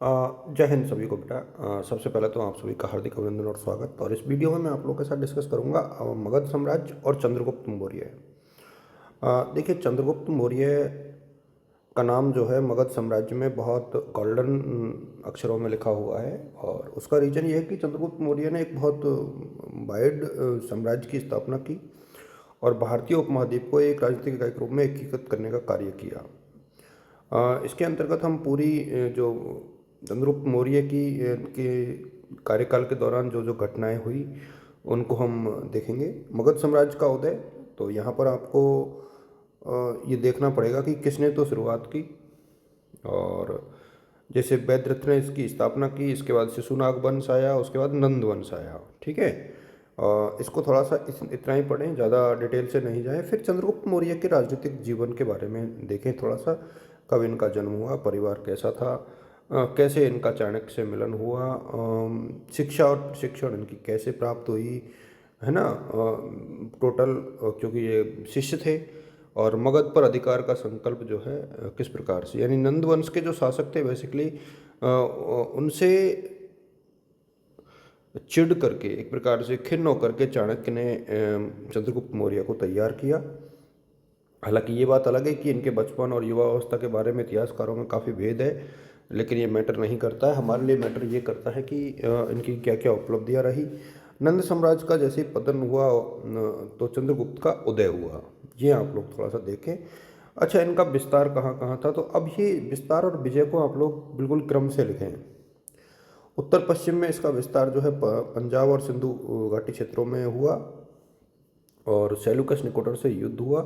जय हिंद सभी को बेटा। सबसे पहले तो आप सभी का हार्दिक अभिनंदन और स्वागत। और इस वीडियो में मैं आप लोगों के साथ डिस्कस करूंगा मगध साम्राज्य और चंद्रगुप्त मौर्य। देखिए, चंद्रगुप्त मौर्य का नाम जो है मगध साम्राज्य में बहुत गोल्डन अक्षरों में लिखा हुआ है। और उसका रीज़न ये है कि चंद्रगुप्त मौर्य ने एक बहुत वाइड साम्राज्य की स्थापना की और भारतीय उपमहाद्वीप को एक राजनीतिक इकाई के रूप में एकीकृत करने का कार्य किया। इसके अंतर्गत हम पूरी जो चंद्रगुप्त मौर्य के कार्यकाल के दौरान जो जो घटनाएं हुई उनको हम देखेंगे। मगध साम्राज्य का उदय, तो यहाँ पर आपको ये देखना पड़ेगा कि किसने तो शुरुआत की। और जैसे वैदरथ ने इसकी स्थापना की, इसके बाद शिशुनाग वंश आया, उसके बाद नंद वंश आया। ठीक है, इसको थोड़ा सा इतना ही पढ़ें, ज़्यादा डिटेल से नहीं जाए। फिर चंद्रगुप्त मौर्य के राजनीतिक जीवन के बारे में देखें थोड़ा सा। कब इनका जन्म हुआ, परिवार कैसा था, कैसे इनका चाणक्य से मिलन हुआ, शिक्षा और प्रशिक्षण इनकी कैसे प्राप्त हुई, है ना। टोटल क्योंकि ये शिष्य थे। और मगध पर अधिकार का संकल्प जो है किस प्रकार से, यानी नंद वंश के जो शासक थे बेसिकली उनसे चिढ़ करके, एक प्रकार से खिन्न होकर के चाणक्य ने चंद्रगुप्त मौर्य को तैयार किया। हालांकि ये बात अलग है कि इनके बचपन और युवा अवस्था के बारे में इतिहासकारों में काफ़ी भेद है, लेकिन ये मैटर नहीं करता है। हमारे लिए मैटर ये करता है कि इनकी क्या क्या उपलब्धियाँ रही। नंद साम्राज्य का जैसे ही पतन हुआ तो चंद्रगुप्त का उदय हुआ। ये आप लोग थोड़ा सा देखें। अच्छा, इनका विस्तार कहाँ कहाँ था, तो अब ये विस्तार और विजय को आप लोग बिल्कुल क्रम से लिखें। उत्तर पश्चिम में इसका विस्तार जो है पंजाब और सिंधु घाटी क्षेत्रों में हुआ और सेल्यूकस निकोटर से युद्ध हुआ।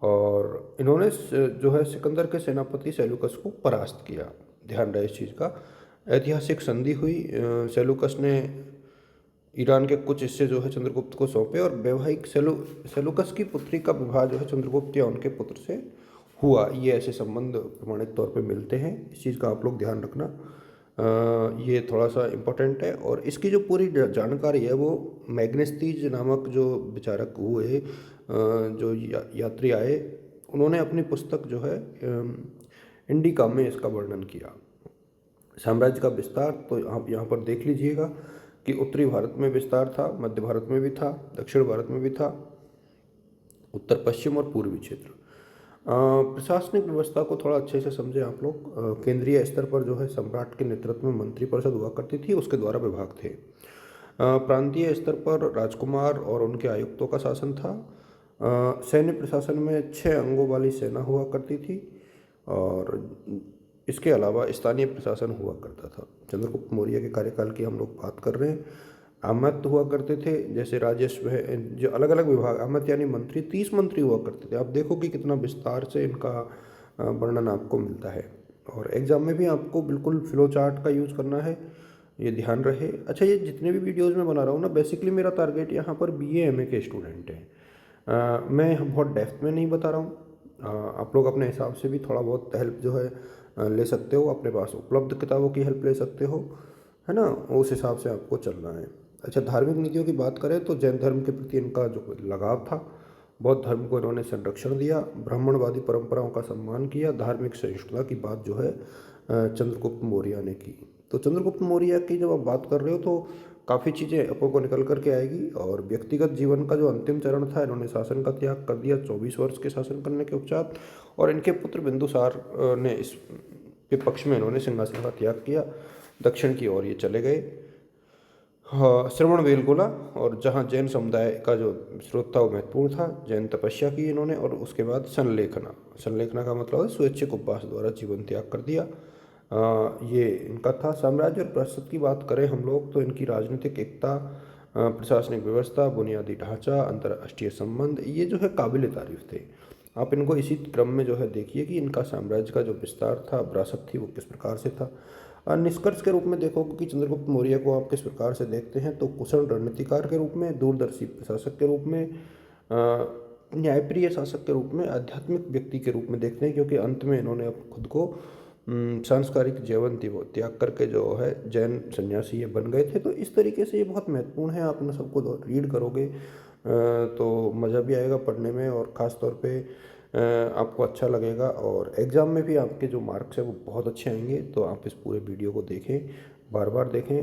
और इन्होंने जो है सिकंदर के सेनापति सेल्यूकस को परास्त किया। ध्यान रहे इस चीज़ का। ऐतिहासिक संधि हुई, सेल्यूकस ने ईरान के कुछ हिस्से जो है चंद्रगुप्त को सौंपे और वैवाहिक सेल्यूकस की पुत्री का विवाह जो है चंद्रगुप्त या उनके पुत्र से हुआ। ये ऐसे संबंध प्रमाणिक तौर पे मिलते हैं। इस चीज़ का आप लोग ध्यान रखना। ये थोड़ा सा इम्पोर्टेंट है। और इसकी जो पूरी जानकारी है वो मैग्नेस्तीज नामक जो विचारक हुए, जो यात्री आए, उन्होंने अपनी पुस्तक जो है इंडिका में इसका वर्णन किया। साम्राज्य का विस्तार तो आप यहाँ पर देख लीजिएगा कि उत्तरी भारत में विस्तार था, मध्य भारत में भी था, दक्षिण भारत में भी था, उत्तर पश्चिम और पूर्वी क्षेत्र। प्रशासनिक व्यवस्था को थोड़ा अच्छे से समझें आप लोग। केंद्रीय स्तर पर जो है सम्राट के नेतृत्व में मंत्रिपरिषद हुआ करती थी, उसके द्वारा विभाग थे। प्रांतीय स्तर पर राजकुमार और उनके आयुक्तों का शासन था। सैन्य प्रशासन में 6 अंगों वाली सेना हुआ करती थी और इसके अलावा स्थानीय प्रशासन हुआ करता था। चंद्रगुप्त मौर्य के कार्यकाल की हम लोग बात कर रहे हैं। आमत हुआ करते थे, जैसे राजस्व है, जो अलग अलग विभाग, आमत यानी मंत्री, 30 मंत्री हुआ करते थे। आप देखो कि कितना विस्तार से इनका वर्णन आपको मिलता है। और एग्जाम में भी आपको बिल्कुल फ्लो चार्ट का यूज़ करना है, ये ध्यान रहे। अच्छा, ये जितने भी वीडियोज़ में बना रहा हूँ ना, बेसिकली मेरा टारगेट यहाँ पर BA MA के स्टूडेंट हैं। मैं बहुत डेप्थ में नहीं बता रहा हूँ। आप लोग अपने हिसाब से भी थोड़ा बहुत हेल्प जो है ले सकते हो, अपने पास उपलब्ध किताबों की हेल्प ले सकते हो, है ना। उस हिसाब से आपको चलना है। अच्छा, धार्मिक नीतियों की बात करें तो जैन धर्म के प्रति इनका जो लगाव था, बौद्ध धर्म को इन्होंने संरक्षण दिया, ब्राह्मणवादी परंपराओं का सम्मान किया, धार्मिक सहिष्णुता की बात जो है चंद्रगुप्त मौर्य ने की। तो चंद्रगुप्त मौर्य की जब आप बात कर रहे हो तो काफ़ी चीज़ें अपनों को निकल करके आएगी। और व्यक्तिगत जीवन का जो अंतिम चरण था, इन्होंने शासन का त्याग कर दिया 24 वर्ष के शासन करने के उपरांत। और इनके पुत्र बिंदुसार ने इस के पक्ष में इन्होंने सिंहासन का त्याग किया, दक्षिण की ओर ये चले गए। हाँ, श्रवण बेलगोला, और जहाँ जैन समुदाय का जो स्रोत था वो महत्वपूर्ण था। जैन तपस्या की इन्होंने और उसके बाद संलेखना, संलेखना का मतलब है स्वैच्छिक उपवास द्वारा जीवन त्याग कर दिया। ये इनका था। साम्राज्य और प्रस्तुत की बात करें हम लोग तो इनकी राजनीतिक एकता, प्रशासनिक व्यवस्था, बुनियादी ढांचा, अंतर्राष्ट्रीय संबंध, ये जो है काबिल तारीफ थे। आप इनको इसी क्रम में जो है देखिए कि इनका साम्राज्य का जो विस्तार था, विरासत थी, वो किस प्रकार से था। निष्कर्ष के रूप में देखोगे कि चंद्रगुप्त मौर्य को आप किस प्रकार से देखते हैं, तो कुशल रणनीतिकार के रूप में, दूरदर्शी प्रशासक के रूप में, न्यायप्रिय शासक के रूप में, आध्यात्मिक व्यक्ति के रूप में देखते हैं, क्योंकि अंत में इन्होंने खुद को सांस्कारिक जीवन थी वो त्याग करके जो है जैन सन्यासी ये बन गए थे। तो इस तरीके से ये बहुत महत्वपूर्ण है। आप इन सबको रीड करोगे तो मज़ा भी आएगा पढ़ने में। और ख़ास तौर पे आपको अच्छा लगेगा और एग्ज़ाम में भी आपके जो मार्क्स हैं वो बहुत अच्छे आएंगे। तो आप इस पूरे वीडियो को देखें, बार बार देखें।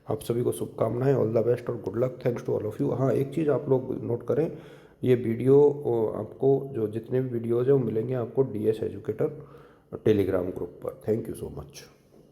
आप सभी को शुभकामनाएं, ऑल द बेस्ट और good luck, thanks to all of you. हाँ, एक चीज़ आप लोग नोट करें, ये वीडियो आपको जो जितने भी वीडियोज़ हैं वो मिलेंगे आपको DS एजुकेटर टेलीग्राम ग्रुप पर। Thank you so much.